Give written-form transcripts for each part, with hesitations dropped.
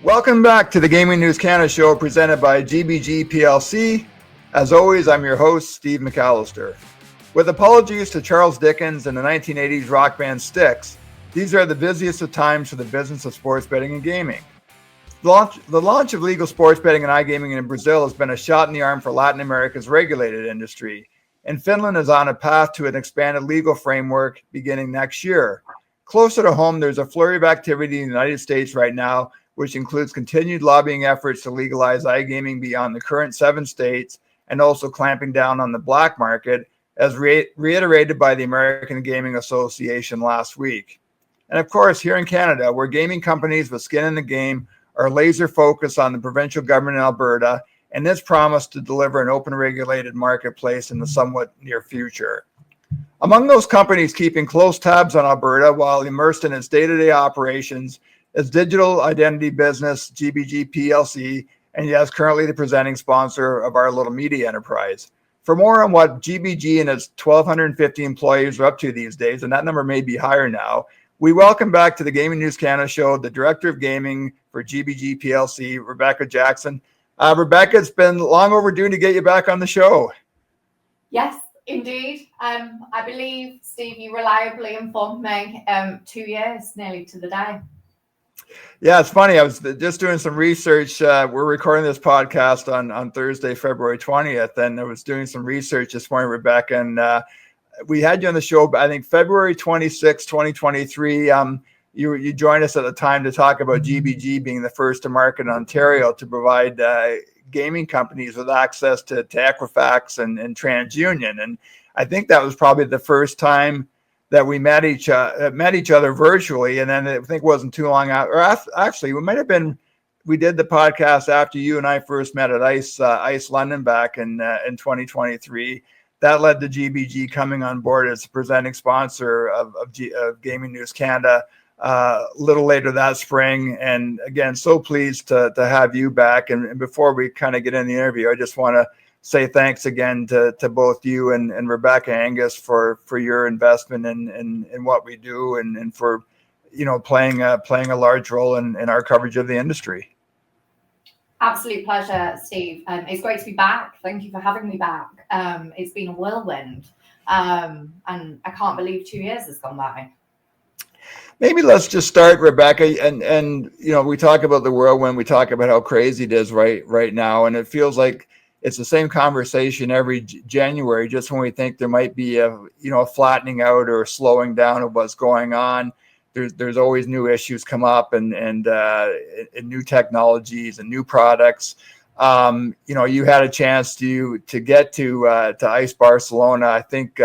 Welcome back to the Gaming News Canada show presented by GBG Plc. As always, I'm your host, Steve McAllister. With apologies to Charles Dickens and the 1980s rock band Styx, these are the busiest of times for the business of sports betting and gaming. The launch of legal sports betting and iGaming in Brazil has been a shot in the arm for Latin America's regulated industry, and Finland is on a path to an expanded legal framework beginning next year. Closer to home, there's a flurry of activity in the United States right now, which includes continued lobbying efforts to legalize iGaming beyond the current 7 states and also clamping down on the black market, as reiterated by the American Gaming Association last week. And of course, here in Canada, where gaming companies with skin in the game are laser focused on the provincial government in Alberta and its promise to deliver an open regulated marketplace in the somewhat near future. Among those companies keeping close tabs on Alberta while immersed in its day-to-day operations is digital identity business GBG Plc, and yes, currently the presenting sponsor of our little media enterprise. For more on what GBG and its 1,250 employees are up to these days, and that number may be higher now, we welcome back to the Gaming News Canada show the Director of Gaming for GBG Plc, Rebekah Jackson. Rebekah, it's been long overdue to get you back on the show. Yes, indeed. I believe, Steve, you reliably informed me 2 years nearly to the day. Yeah, it's funny. I was just doing some research. We're recording this podcast on Thursday, February 20th, and I was doing some research this morning, Rebekah, and we had you on the show, I think, February 26, 2023. You joined us at the time to talk about GBG being the first to market in Ontario to provide gaming companies with access to Equifax and TransUnion. And I think that was probably the first time that we met each other virtually, and then I think it wasn't too long out. Or actually, we did the podcast after you and I first met at ICE London back in 2023. That led to GBG coming on board as a presenting sponsor of Gaming News Canada a little later that spring. And again, so pleased to have you back. And before we kind of get in the interview, I just want to say thanks again to both you and Rebekah Angus for your investment in what we do and for playing a large role in our coverage of the industry. Absolute pleasure, Steve. It's great to be back. Thank you for having me back. It's been a whirlwind, and I can't believe 2 years has gone by. Maybe let's just start, Rebekah, and we talk about the whirlwind. We talk about how crazy it is right now, and it feels like it's the same conversation every January, just when we think there might be a flattening out or slowing down of what's going on. There's always new issues come up and new technologies and new products. You had a chance to get to ICE Barcelona, I think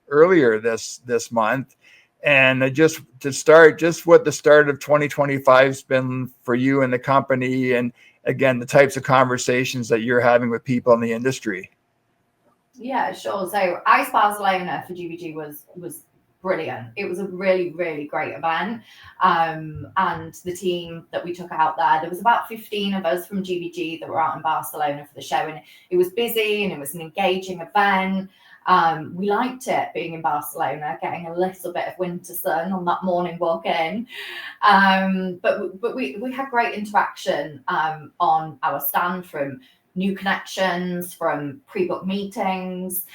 earlier this month, and just to start, just what the start of 2025 has been for you and the company, and again, the types of conversations that you're having with people in the industry. Yeah, sure. So ICE Barcelona for GBG was brilliant. It was a really, really great event. And the team that we took out there was about 15 of us from GBG that were out in Barcelona for the show. And it was busy and it was an engaging event. We liked it being in Barcelona, getting a little bit of winter sun on that morning walk in. But we had great interaction on our stand, from new connections, from pre-booked meetings.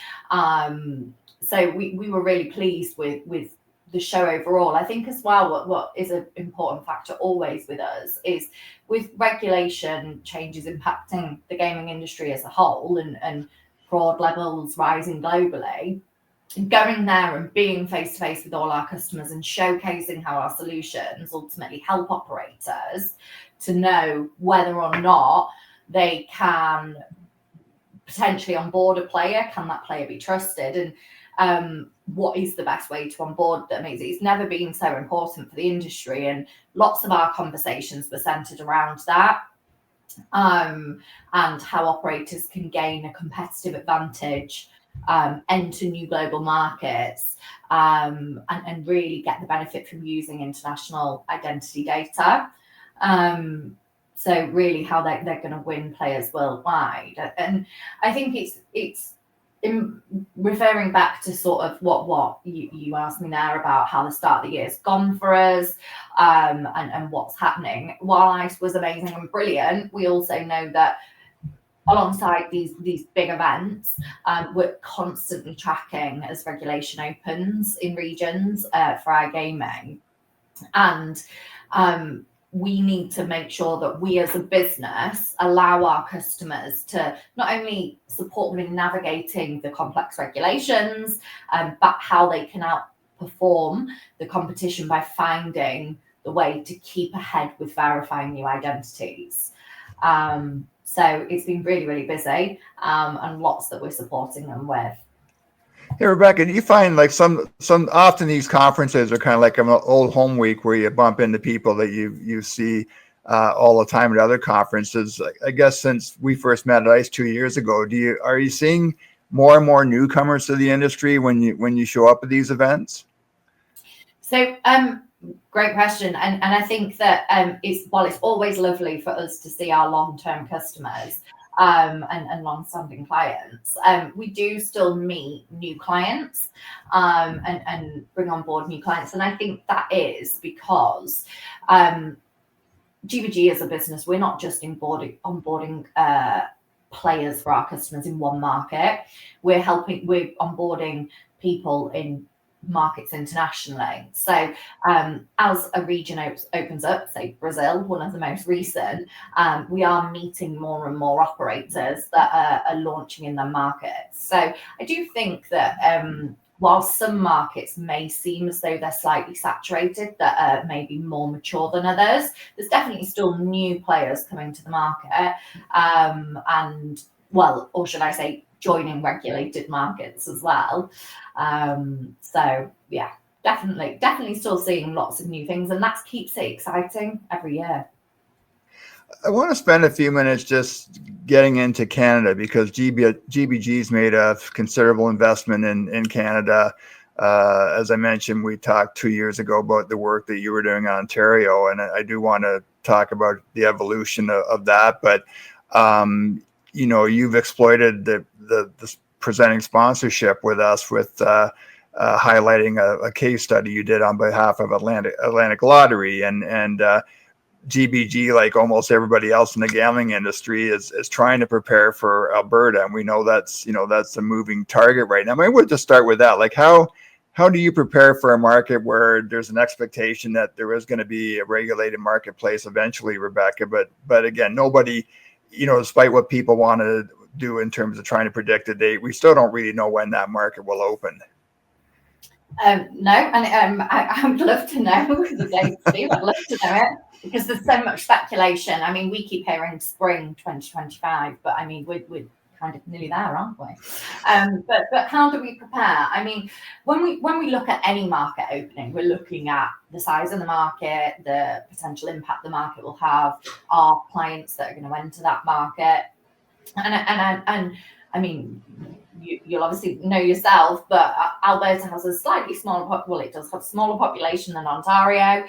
So we were really pleased with the show overall. I think as well, what is an important factor always with us is with regulation changes impacting the gaming industry as a whole and fraud levels rising globally, going there and being face to face with all our customers and showcasing how our solutions ultimately help operators to know whether or not they can potentially onboard a player. Can that player be trusted? And what is the best way to onboard them? It's never been so important for the industry, and lots of our conversations were centered around that. And how operators can gain a competitive advantage, enter new global markets, and really get the benefit from using international identity data. So really how they're going to win players worldwide. And I think it's in referring back to sort of what you asked me there about how the start of the year's gone for us, and what's happening. While ICE was amazing and brilliant, we also know that alongside these big events, we're constantly tracking as regulation opens in regions for iGaming, and we need to make sure that we as a business allow our customers to not only support them in navigating the complex regulations, but how they can outperform the competition by finding the way to keep ahead with verifying new identities. So it's been really, really busy, and lots that we're supporting them with. Hey, Rebekah, do you find like some often these conferences are kind of like an old home week where you bump into people that you see all the time at other conferences? I guess since we first met at ICE 2 years ago, are you seeing more and more newcomers to the industry when you show up at these events? So, great question, and I think that it's always lovely for us to see our long-term customers. And long-standing clients. We do still meet new clients and bring on board new clients. And I think that is because GBG as a business, we're not just onboarding players for our customers in one market. We're onboarding people in markets internationally. So as a region opens up, say Brazil, one of the most recent, we are meeting more and more operators that are launching in their markets. So I do think that while some markets may seem as though they're slightly saturated, that are maybe more mature than others, there's definitely still new players coming to the market, or should I say, joining regulated markets as well. So yeah, definitely still seeing lots of new things, and that keeps it exciting every year. I want to spend a few minutes just getting into Canada because GBG's made a considerable investment in Canada. As I mentioned, we talked 2 years ago about the work that you were doing in Ontario, and I do want to talk about the evolution of that. But you've exploited the presenting sponsorship with us with highlighting a case study you did on behalf of Atlantic Lottery, and GBG, like almost everybody else in the gambling industry, is trying to prepare for Alberta, and we know that's a moving target right now. Maybe we'll just start with that. Like how do you prepare for a market where there's an expectation that there is going to be a regulated marketplace eventually, Rebekah? But again, nobody, despite what people want to do in terms of trying to predict a date, we still don't really know when that market will open. No, and I would love to know the date, Steve. I'd love to know it because there's so much speculation. I mean, we keep hearing spring 2025, but I mean, we're kind of nearly there, aren't we? But how do we prepare? I mean, when we look at any market opening, we're looking at the size of the market, the potential impact the market will have, our clients that are going to enter that market, and I mean, you'll obviously know yourself, but Alberta has a slightly smaller, it does have a smaller population than Ontario.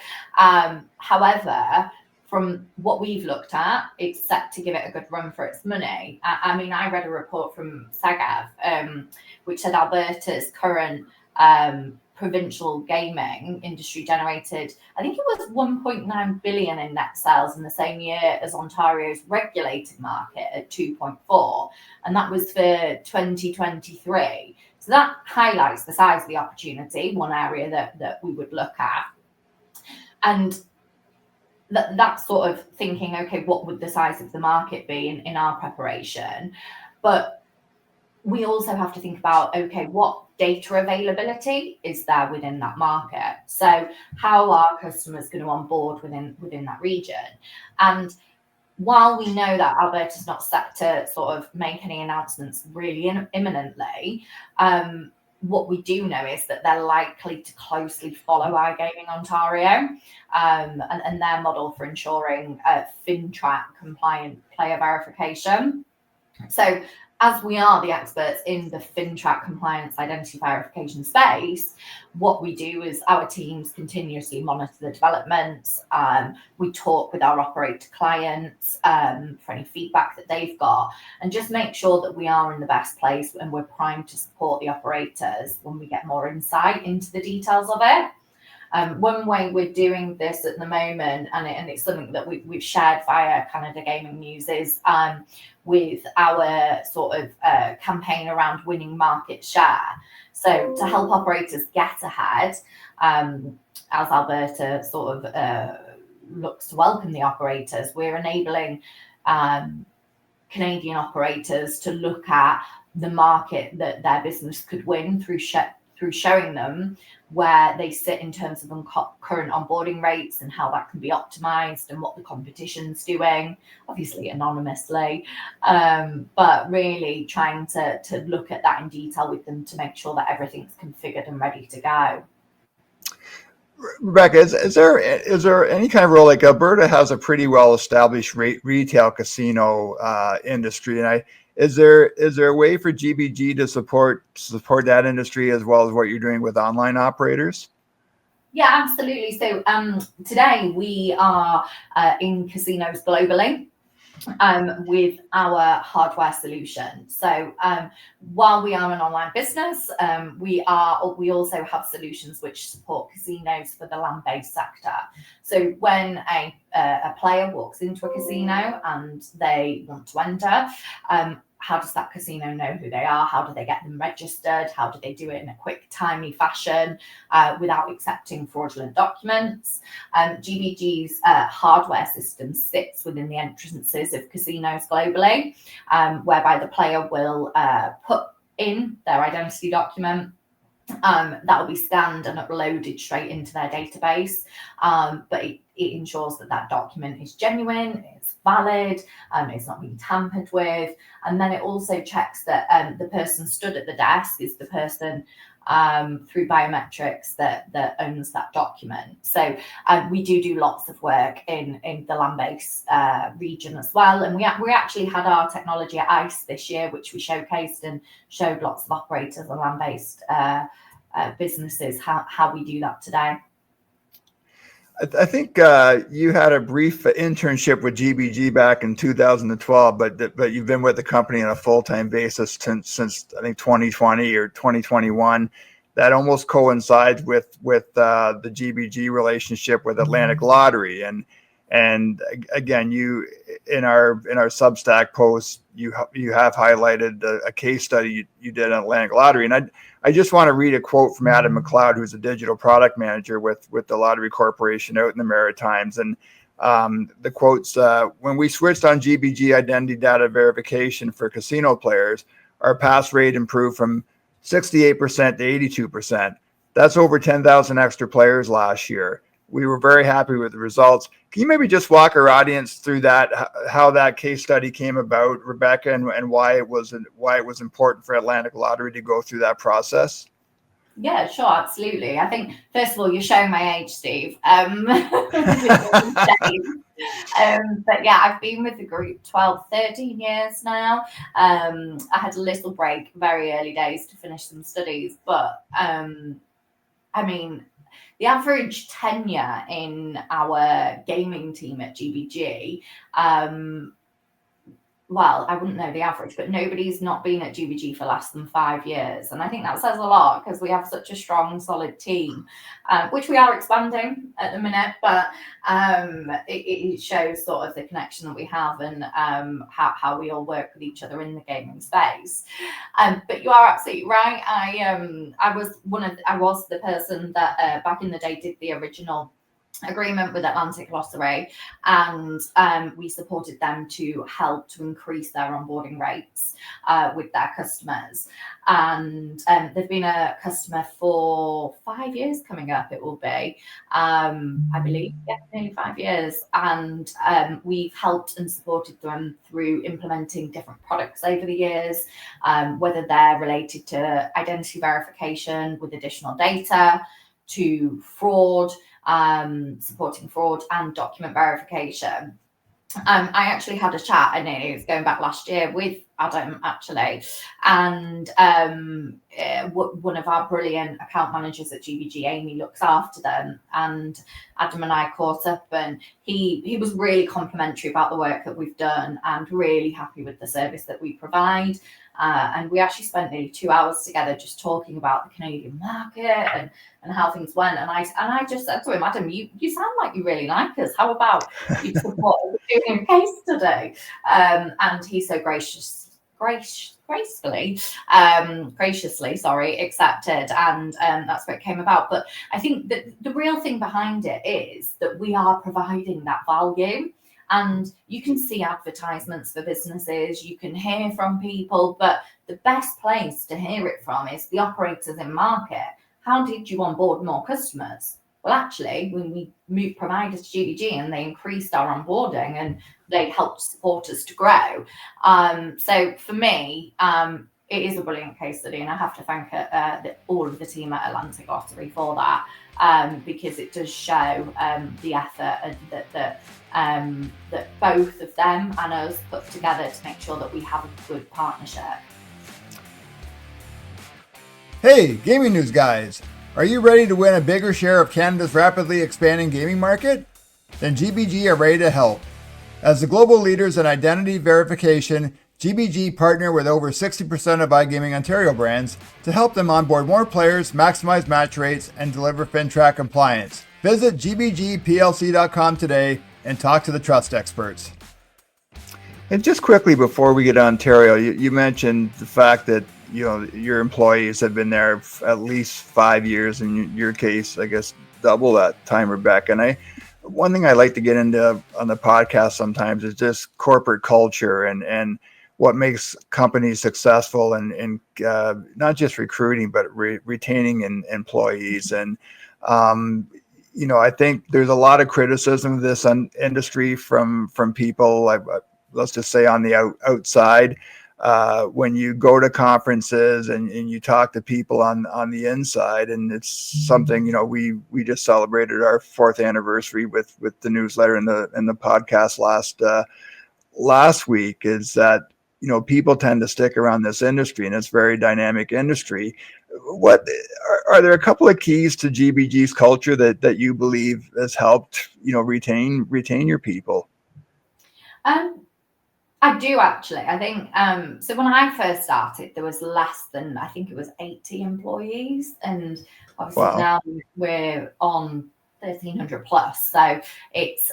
However, from what we've looked at, it's set to give it a good run for its money. I mean, I read a report from SAGAV, which said Alberta's current provincial gaming industry generated, I think it was 1.9 billion in net sales in the same year as Ontario's regulated market at 2.4, and that was for 2023. So that highlights the size of the opportunity, one area that we would look at. And that's sort of thinking, okay, what would the size of the market be in our preparation? But we also have to think about, okay, what data availability is there within that market? So how are customers going to onboard within that region? And while we know that Alberta's not set to sort of make any announcements really imminently, what we do know is that they're likely to closely follow iGaming Ontario and their model for ensuring FinTrack compliant player verification. So as we are the experts in the FinTrack compliance identity verification space, what we do is our teams continuously monitor the developments. We talk with our operator clients for any feedback that they've got, and just make sure that we are in the best place and we're primed to support the operators when we get more insight into the details of it. One way we're doing this at the moment, and it's something that we've shared via Canada Gaming News, is with our sort of campaign around winning market share. So to help operators get ahead, as Alberta sort of looks to welcome the operators, we're enabling Canadian operators to look at the market that their business could win through showing them where they sit in terms of current onboarding rates and how that can be optimized and what the competition's doing, obviously anonymously, but really trying to look at that in detail with them to make sure that everything's configured and ready to go. Rebekah, is there any kind of role, like Alberta has a pretty well established retail casino industry, and is there a way for GBG to support that industry as well as what you're doing with online operators? Yeah, absolutely. So today we are in casinos globally with our hardware solution. So while we are an online business, we also have solutions which support casinos for the land-based sector. So when a player walks into a casino and they want to enter, how does that casino know who they are? How do they get them registered? How do they do it in a quick, timely fashion without accepting fraudulent documents? GBG's hardware system sits within the entrances of casinos globally, whereby the player will put in their identity document. That will be scanned and uploaded straight into their database, but it ensures that document is genuine, it's valid, it's not being tampered with, and then it also checks that the person stood at the desk is the person through biometrics that owns that document. So we do lots of work in the land-based region as well, and we actually had our technology at ICE this year, which we showcased and showed lots of operators and land-based businesses how we do that today. I think you had a brief internship with GBG back in 2012, but you've been with the company on a full-time basis since I think 2020 or 2021. That almost coincides with the GBG relationship with Atlantic Lottery, and again, you in our Substack post you have highlighted a case study you did on Atlantic Lottery, and I just want to read a quote from Adam McLeod, who's a digital product manager with the Lottery Corporation out in the Maritimes. And the quote's, when we switched on GBG identity data verification for casino players, our pass rate improved from 68% to 82%. That's over 10,000 extra players last year. We were very happy with the results. Can you maybe just walk our audience through that, how that case study came about, Rebekah, and why it was important for Atlantic Lottery to go through that process? Yeah, sure, absolutely. I think first of all, you're showing my age, Steve. But yeah, I've been with the group 13 years now. I had a little break, very early days, to finish some studies, but I mean, the average tenure in our gaming team at GBG, well, I wouldn't know the average, but nobody's not been at GBG for less than 5 years. And I think that says a lot because we have such a strong, solid team, which we are expanding at the minute, but it shows sort of the connection that we have and how we all work with each other in the gaming space. But you are absolutely right. I was the person that back in the day did the original agreement with Atlantic Lottery, and we supported them to help to increase their onboarding rates with their customers. And they've been a customer for 5 years coming up, it will be, I believe, nearly 5 years. And we've helped and supported them through implementing different products over the years, whether they're related to identity verification with additional data, to fraud, supporting fraud and document verification. I actually had a chat, and it was going back last year with Adam actually, and one of our brilliant account managers at GBG, Amy, looks after them, and Adam and I caught up, and he was really complimentary about the work that we've done and really happy with the service that we provide. And we actually spent nearly 2 hours together just talking about the Canadian market and how things went. And I just said to him, Adam, you sound like you really like us. How about you support us doing a case study? And he so graciously accepted, and that's what came about. But I think that the real thing behind it is that we are providing that value. And you can see advertisements for businesses, you can hear from people, but the best place to hear it from is the operators in market. How did you onboard more customers? Well, actually, when we moved providers to GBG and they increased our onboarding and they helped support us to grow. So for me, it is a brilliant case study, and I have to thank all of the team at Atlantic Lottery for that, because it does show the effort that both of them and us put together to make sure that we have a good partnership. Hey, gaming news guys! Are you ready to win a bigger share of Canada's rapidly expanding gaming market? Then GBG are ready to help. As the global leaders in identity verification, GBG partner with over 60% of iGaming Ontario brands to help them onboard more players, maximize match rates, and deliver FinTrack compliance. Visit gbgplc.com today and talk to the trust experts. And just quickly before we get to Ontario, you mentioned the fact that your employees have been there at least 5 years. In your case, I guess double that time, Rebekah. And one thing I like to get into on the podcast sometimes is just corporate culture and what makes companies successful, and not just recruiting, but retaining employees. And I think there's a lot of criticism of this industry from people, let's just say on the outside. When you go to conferences and you talk to people on the inside, and it's something, we just celebrated our 4th anniversary with the newsletter and the podcast last week, is that people tend to stick around this industry, and it's a very dynamic industry. What are there a couple of keys to GBG's culture that you believe has helped retain your people? I do actually. I think so. When I first started, there was less than, I think it was 80 employees, and obviously now we're on 1,300 plus. So it's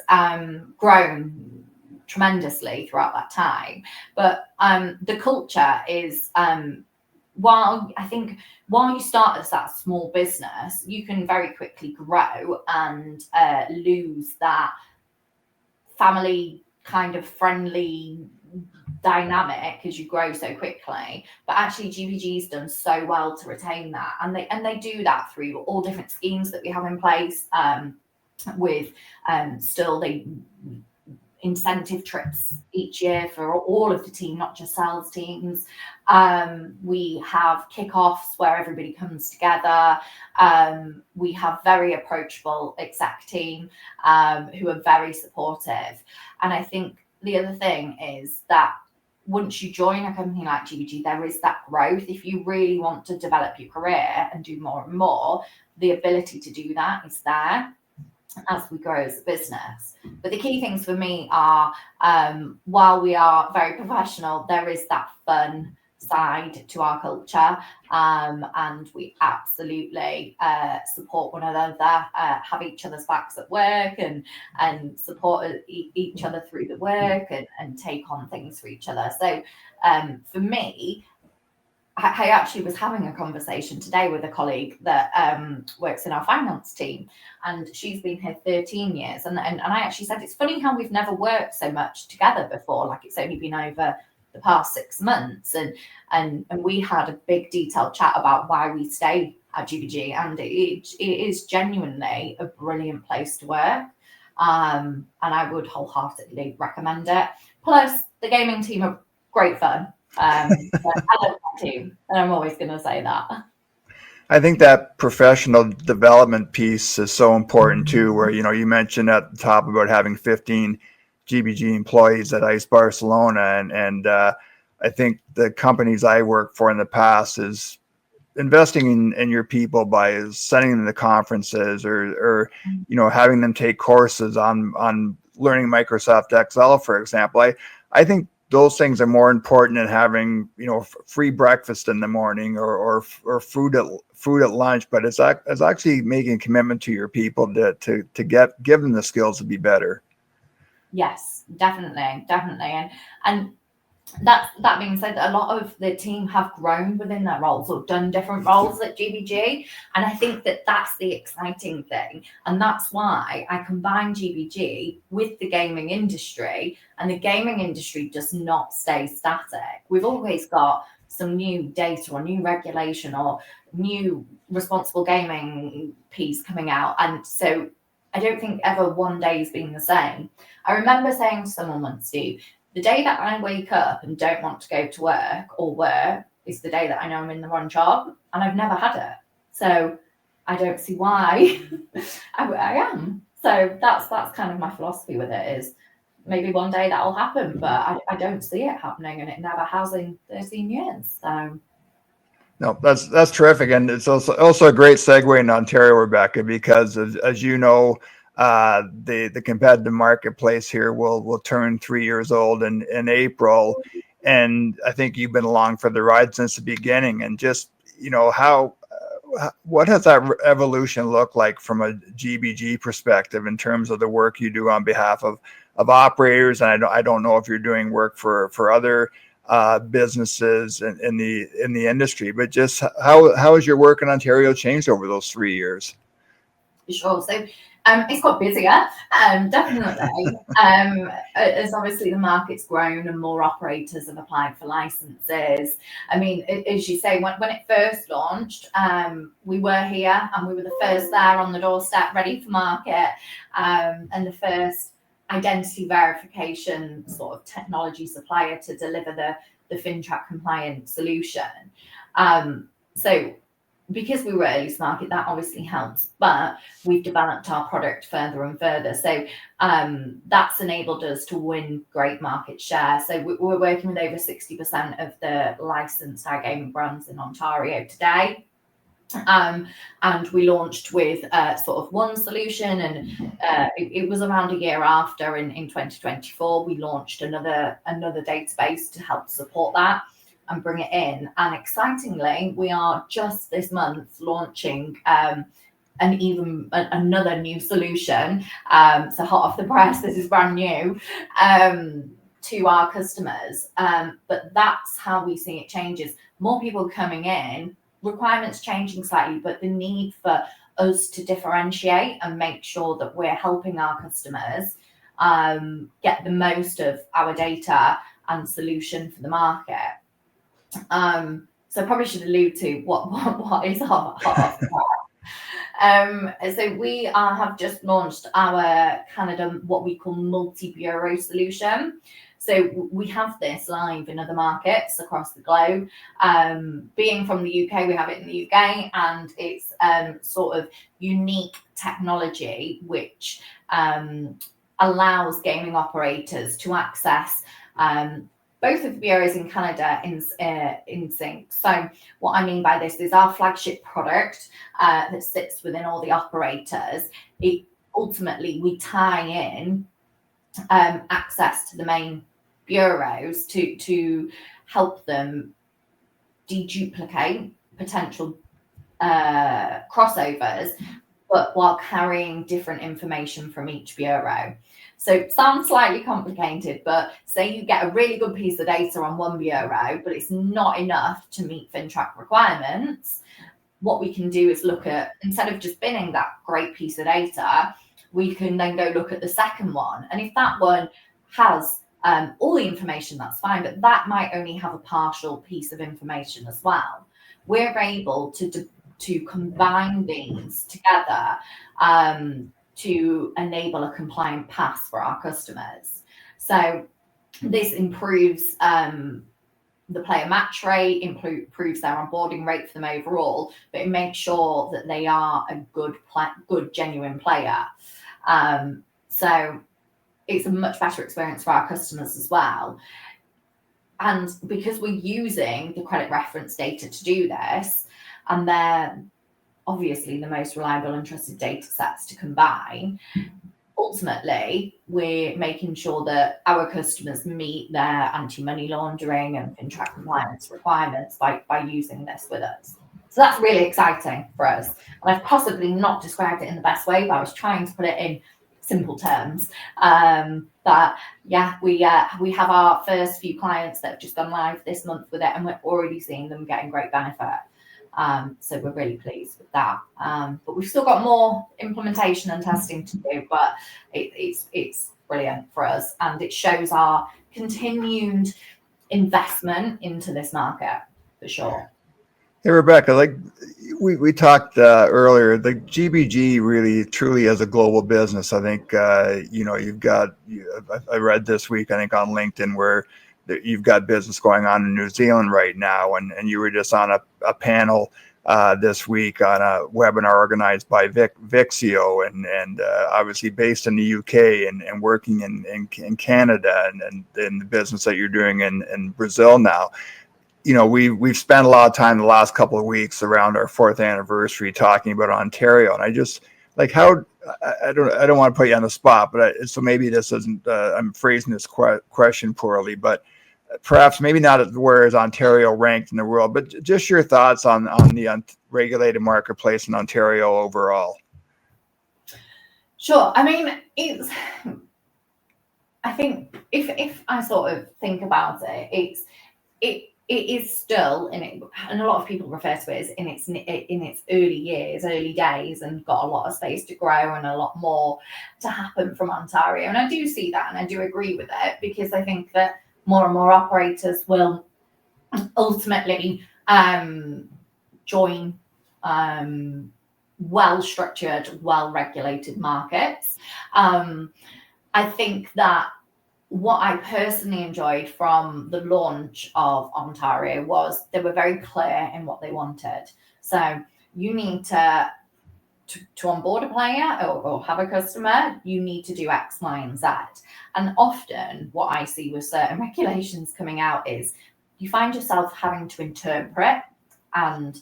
grown tremendously throughout that time. But the culture is, while you start as that small business, you can very quickly grow and lose that family kind of friendly dynamic as you grow so quickly. But actually GBG's done so well to retain that, and they do that through all different schemes that we have in place, with still the incentive trips each year for all of the team, not just sales teams. We have kickoffs where everybody comes together. We have very approachable exec team who are very supportive. And I think the other thing is that once you join a company like GBG, there is that growth. If you really want to develop your career and do more and more, the ability to do that is there as we grow as a business. But the key things for me are, while we are very professional, there is that fun side to our culture, and we absolutely support one another, have each other's backs at work, and support each other through the work, and take on things for each other. So for me, I actually was having a conversation today with a colleague that works in our finance team, and she's been here 13 years. And I actually said, it's funny how we've never worked so much together before. Like, it's only been over the past 6 months. And we had a big detailed chat about why we stay at GBG. And it is genuinely a brilliant place to work. And I would wholeheartedly recommend it. Plus, the gaming team are great fun. I love that team, and I'm always going to say that. I think that professional development piece is so important too, where you mentioned at the top about having 15 GBG employees at ICE Barcelona, and I think the companies I worked for in the past is investing in your people by sending them to conferences or having them take courses on learning Microsoft Excel, for example. I think those things are more important than having free breakfast in the morning or food at lunch. But it's actually making a commitment to your people to give them the skills to be better. Yes, definitely, and that being said, a lot of the team have grown within their roles or done different roles at GBG, and I think that's the exciting thing, and that's why I combine GBG with the gaming industry. And the gaming industry does not stay static. We've always got some new data or new regulation or new responsible gaming piece coming out, and so I don't think ever one day's been the same. I remember saying to someone once, Steve, the day that I wake up and don't want to go to work or work is the day that I know I'm in the wrong job, and I've never had it. So I don't see why I am. So that's kind of my philosophy with it, is maybe one day that'll happen, but I don't see it happening, and it never has in 13 years. So no, that's terrific, and it's also a great segue in Ontario, Rebekah, because as you know, the competitive marketplace here will turn 3 years old in April, and I think you've been along for the ride since the beginning. And just what has that evolution looked like from a GBG perspective in terms of the work you do on behalf of operators? And I don't know if you're doing work for other businesses in the industry, but just how has your work in Ontario changed over those 3 years? Sure. So it's got busier, definitely. As obviously the market's grown and more operators have applied for licenses. I mean, as you say, when it first launched, we were here and we were the first there on the doorstep, ready for market, and the first identity verification sort of technology supplier to deliver the FINTRAC compliant solution. So because we were early to market, that obviously helps, but we've developed our product further and further. So that's enabled us to win great market share. So we're working with over 60% of the licensed iGaming brands in Ontario today. And we launched with sort of one solution, and it was around a year after, in 2024, we launched another database to help support that and bring it in. And excitingly, we are just this month launching another new solution. So hot off the press, this is brand new to our customers. But that's how we see it changes. More people coming in, requirements changing slightly, but the need for us to differentiate and make sure that we're helping our customers get the most of our data and solution for the market. So I probably should allude to what is hot off the press. So we have just launched our Canada, what we call multi-bureau solution. So we have this live in other markets across the globe. Being from the UK, we have it in the UK, and it's sort of unique technology which allows gaming operators to access both of the bureaus in Canada in sync. So what I mean by this is our flagship product that sits within all the operators. Ultimately, we tie in access to the main bureaus to help them deduplicate potential crossovers, but while carrying different information from each bureau. So it sounds slightly complicated, but say you get a really good piece of data on one bureau, but it's not enough to meet FINTRAC requirements. What we can do is look at, instead of just binning that great piece of data, we can then go look at the second one. And if that one has all the information, that's fine, but that might only have a partial piece of information as well. We're able to combine these together to enable a compliant pass for our customers. So this improves the player match rate, improves their onboarding rate for them overall, but it makes sure that they are a good genuine player. So it's a much better experience for our customers as well. And because we're using the credit reference data to do this, and they're obviously the most reliable and trusted data sets to combine, ultimately, we're making sure that our customers meet their anti-money laundering and FinTrack compliance requirements by using this with us. So that's really exciting for us. And I've possibly not described it in the best way, but I was trying to put it in simple terms. But yeah, we have our first few clients that have just gone live this month with it, and we're already seeing them getting great benefit. So we're really pleased with that. But we've still got more implementation and testing to do, but it's brilliant for us, and it shows our continued investment into this market for sure. Hey, Rebekah, like we talked earlier, the GBG really truly is a global business. I think, you've got, I read this week, I think on LinkedIn, where you've got business going on in New Zealand right now. And you were just on a panel this week on a webinar organized by Vixio and obviously based in the UK and working in Canada and the business that you're doing in Brazil now. We've spent a lot of time the last couple of weeks around our 4th anniversary talking about Ontario, and I just like how I don't want to put you on the spot, but so maybe this isn't I'm phrasing this question poorly, but perhaps maybe not where is Ontario ranked in the world, but just your thoughts on the regulated marketplace in Ontario overall. Sure. I mean, I think if I sort of think about it, it is still in it, and a lot of people refer to it as in its early days, and got a lot of space to grow and a lot more to happen from Ontario. And I do see that, and I do agree with it, because I think that more and more operators will ultimately join well-structured, well-regulated markets. I think that what I personally enjoyed from the launch of Ontario was they were very clear in what they wanted. So you need to onboard a player or have a customer, you need to do X, Y, and Z. And often what I see with certain regulations coming out is you find yourself having to interpret, and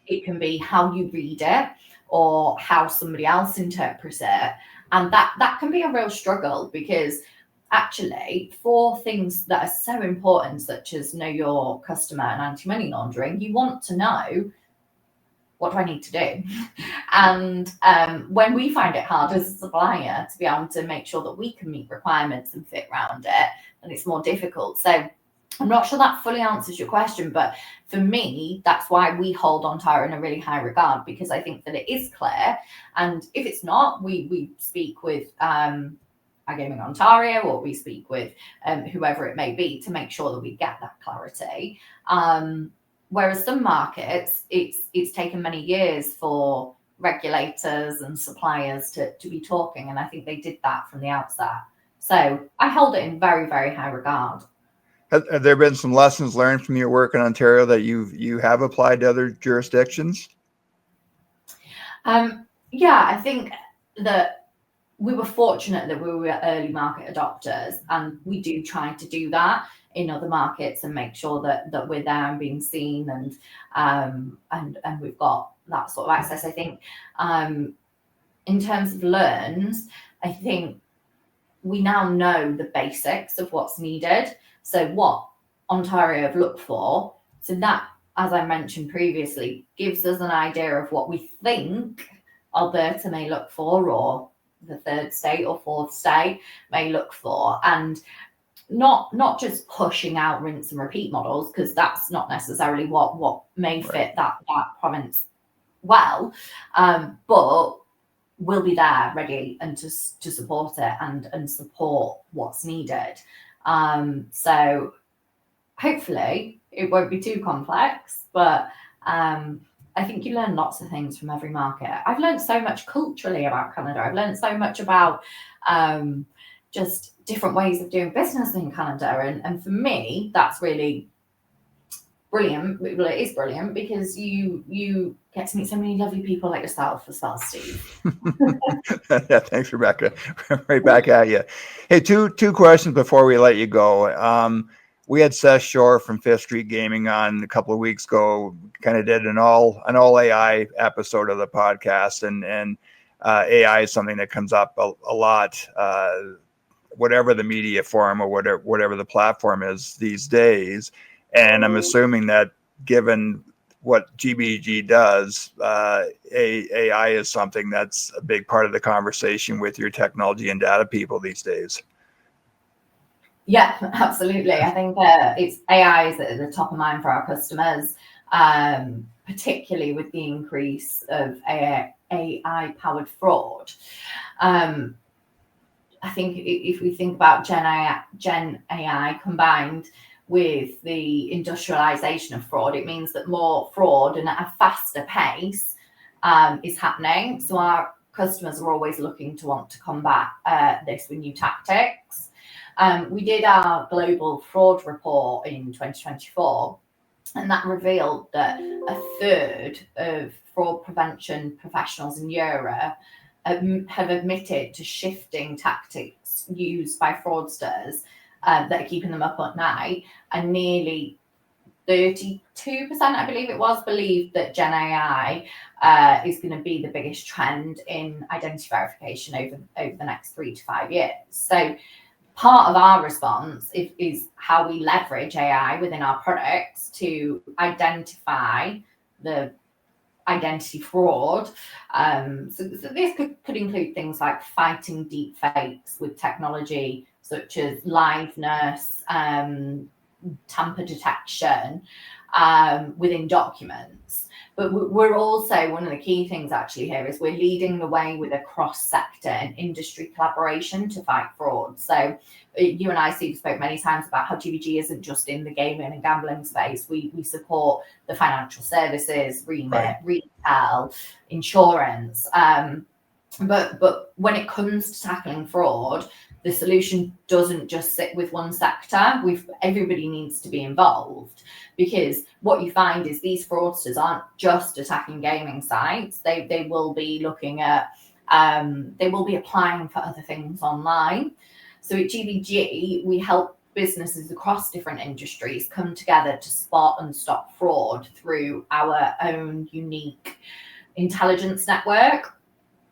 it can be how you read it or how somebody else interprets it. And that can be a real struggle, because actually, for things that are so important, such as know your customer and anti-money laundering, you want to know, what do I need to do? And when we find it hard as a supplier to be able to make sure that we can meet requirements and fit around it, then it's more difficult. So I'm not sure that fully answers your question, but for me, that's why we hold Ontario in a really high regard, because I think that it is clear. And if it's not, we speak with igaming Ontario, or we speak with whoever it may be to make sure that we get that clarity. Whereas some markets, it's taken many years for regulators and suppliers to be talking, and I think they did that from the outset. So I hold it in very, very high regard. Have there been some lessons learned from your work in Ontario that you have applied to other jurisdictions? Yeah, I think that we were fortunate that we were early market adopters, and we do try to do that in other markets and make sure that we're there and being seen, and we've got that sort of access. I think in terms of learns, I think we now know the basics of what's needed. So what Ontario have looked for, so that, as I mentioned previously, gives us an idea of what we think Alberta may look for, or the third state or fourth state may look for, and not just pushing out rinse and repeat models, because that's not necessarily what may fit that province well, but we'll be there ready and to support it and support what's needed. So hopefully it won't be too complex, but I think you learn lots of things from every market. I've learned so much culturally about Canada. I've learned so much about just different ways of doing business in Canada. And for me, that's really brilliant. Well, it is brilliant, because you get to meet so many lovely people like yourself as well, Steve. Yeah, thanks, Rebekah. Right back at you. Hey, two questions before we let you go. We had Seth Shore from Fifth Street Gaming on a couple of weeks ago. Kind of did an all AI episode of the podcast, and AI is something that comes up a lot, whatever the media form or whatever the platform is these days. And I'm assuming that given what GBG does, AI is something that's a big part of the conversation with your technology and data people these days. Yeah, absolutely. I think it's AI is at the top of mind for our customers, particularly with the increase of AI-powered fraud. I think if we think about Gen AI combined with the industrialization of fraud, it means that more fraud and at a faster pace is happening. So our customers are always looking to want to combat this with new tactics. We did our global fraud report in 2024, and that revealed that a third of fraud prevention professionals in Europe have admitted to shifting tactics used by fraudsters that are keeping them up at night, and nearly 32%, I believe it was, believe that Gen AI is going to be the biggest trend in identity verification over the next 3 to 5 years. So part of our response is how we leverage AI within our products to identify the identity fraud. So this could include things like fighting deep fakes with technology such as liveness, tamper detection within documents. But we're also, one of the key things actually here is we're leading the way with a cross-sector and industry collaboration to fight fraud. So you and I, Steve, spoke many times about how GBG isn't just in the gaming and gambling space. We support the financial services, remit, retail, insurance. But when it comes to tackling fraud, the solution doesn't just sit with one sector. Everybody needs to be involved, because what you find is these fraudsters aren't just attacking gaming sites. They will be looking at, they will be applying for other things online. So at GBG, we help businesses across different industries come together to spot and stop fraud through our own unique intelligence network,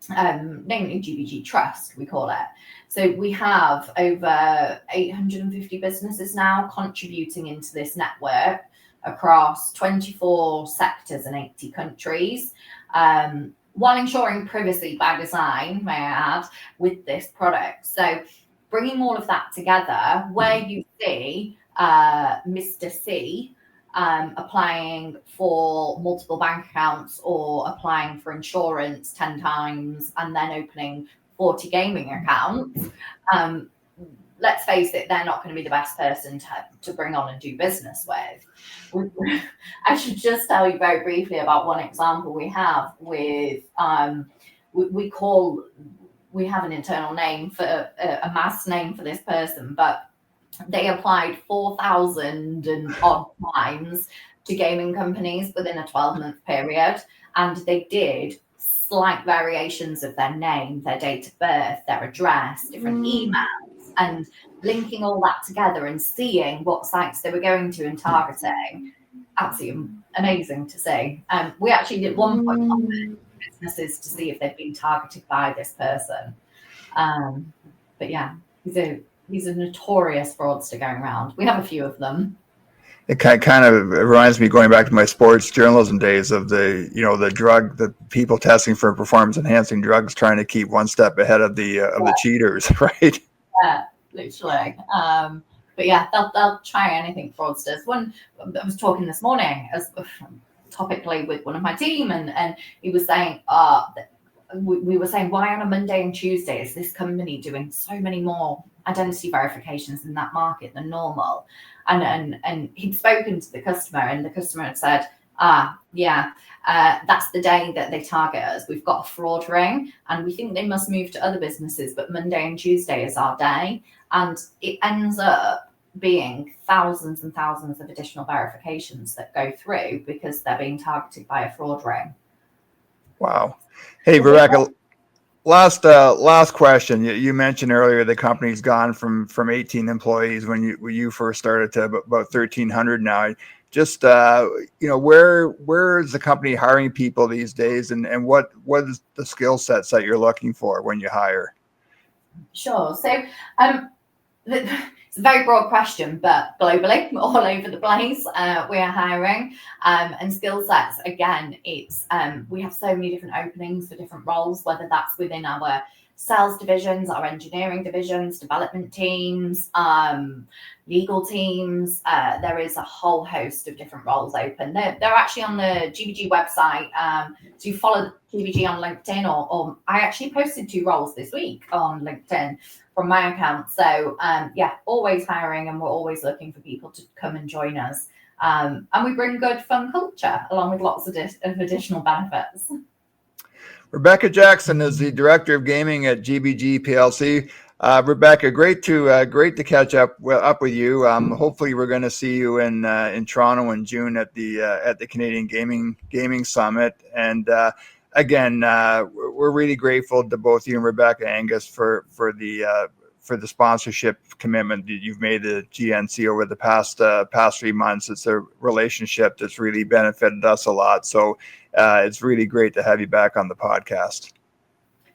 namely GBG Trust, we call it. So we have over 850 businesses now contributing into this network across 24 sectors and 80 countries, while ensuring privacy by design, may I add, with this product. So bringing all of that together, where you see Mr. C applying for multiple bank accounts or applying for insurance 10 times and then opening 40 gaming accounts, let's face it, they're not going to be the best person to bring on and do business with. I should just tell you very briefly about one example we have with, we have an internal name for a mass name for this person, but they applied 4,000 and odd times to gaming companies within a 12-month period, and they did slight variations of their name, their date of birth, their address, different emails, and linking all that together and seeing what sites they were going to and targeting. Absolutely amazing to see. We actually did one point on businesses to see if they'd been targeted by this person. But yeah, he's a notorious fraudster going around. We have a few of them. It kind of reminds me, going back to my sports journalism days, of the people testing for performance enhancing drugs, trying to keep one step ahead of the cheaters, right? Yeah, literally. But yeah, they'll try anything, fraudsters. I was talking this morning topically with one of my team, and he was saying, we were saying, why on a Monday and Tuesday is this company doing so many more identity verifications in that market than normal? And he'd spoken to the customer, and the customer had said, that's the day that they target us. We've got a fraud ring, and we think they must move to other businesses, but Monday and Tuesday is our day. And it ends up being thousands and thousands of additional verifications that go through because they're being targeted by a fraud ring. Wow. Hey, Rebekah, last question. You mentioned earlier the company's gone from 18 employees when you first started to about 1,300 now. Just where is the company hiring people these days, and what is the skill sets that you're looking for when you hire? Sure. So it's a very broad question, but globally, all over the place, we are hiring. And skill sets, again, it's we have so many different openings for different roles, whether that's within our sales divisions, our engineering divisions, development teams, legal teams. There is a whole host of different roles open. They're actually on the GBG website. So you follow GBG on LinkedIn, or I actually posted 2 roles this week on LinkedIn from my account. So always hiring, and we're always looking for people to come and join us. And we bring good, fun culture along with lots of additional benefits. Rebekah Jackson is the director of gaming at GBG Plc. Rebekah, great to catch up with you. Hopefully, we're going to see you in Toronto in June at the Canadian Gaming Summit. And again, we're really grateful to both you and Rebekah, Angus, for the sponsorship commitment that you've made to GNC over the past 3 months. It's a relationship that's really benefited us a lot. So it's really great to have you back on the podcast.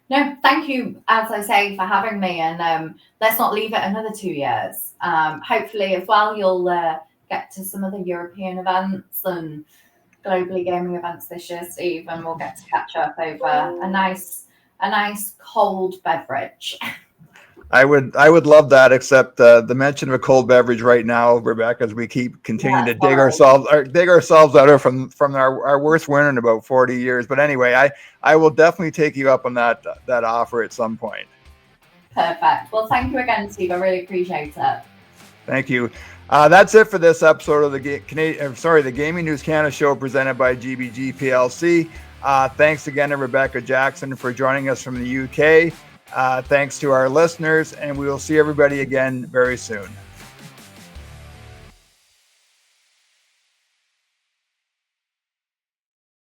No, thank you, as I say, for having me. And let's not leave it another 2 years. Hopefully, as well, you'll get to some of the European events and globally gaming events this year, Steve, and we'll get to catch up over a nice cold beverage. I would love that, except the mention of a cold beverage right now, Rebekah, as we keep continuing to dig ourselves out from our worst winter in about 40 years. But anyway, I will definitely take you up on that offer at some point. Perfect. Well, thank you again, Steve. I really appreciate it. Thank you. That's it for this episode of the Gaming News Canada show presented by GBG Plc. Thanks again to Rebekah Jackson for joining us from the UK. Thanks to our listeners, and we will see everybody again very soon.